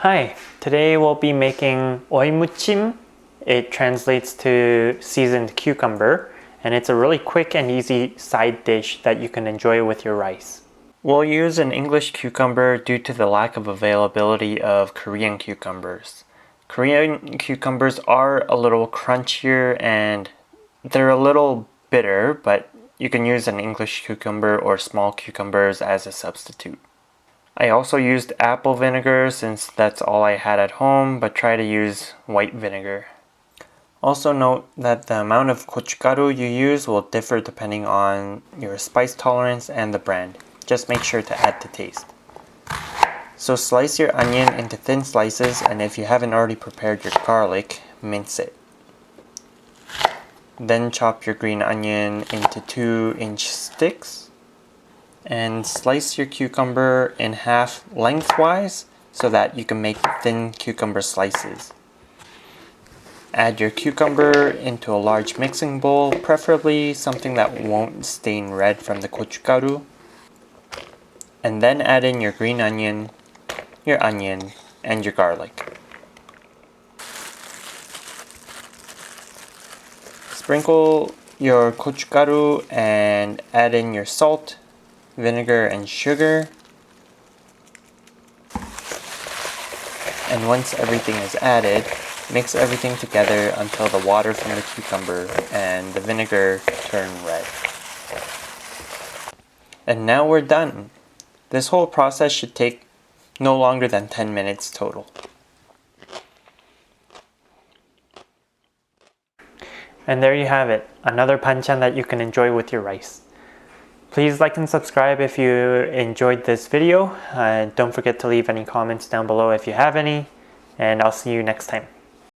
Hi, today we'll be making 오이무침. It translates to seasoned cucumber, and it's a really quick and easy side dish that you can enjoy with your rice. We'll use an English cucumber due to the lack of availability of Korean cucumbers. Korean cucumbers are a little crunchier and they're a little bitter, but you can use an English cucumber or small cucumbers as a substitute. I also used apple vinegar since that's all I had at home, but try to use white vinegar. Also note that the amount of gochugaru you use will differ depending on your spice tolerance and the brand. Just make sure to add to taste. So slice your onion into thin slices, and if you haven't already prepared your garlic, mince it. Then chop your green onion into 2-inch sticks. And slice your cucumber in half lengthwise so that you can make thin cucumber slices. Add your cucumber into a large mixing bowl, preferably something that won't stain red from the gochugaru. And then add in your green onion, and your garlic. Sprinkle your gochugaru and add in your salt, vinegar, and sugar. And once everything is added, mix everything together until the water from the cucumber and the vinegar turn red. And now we're done. This whole process should take no longer than 10 minutes total. And there you have it, another banchan that you can enjoy with your rice. Please like and subscribe if you enjoyed this video. Don't forget to leave any comments down below if you have any, and I'll see you next time.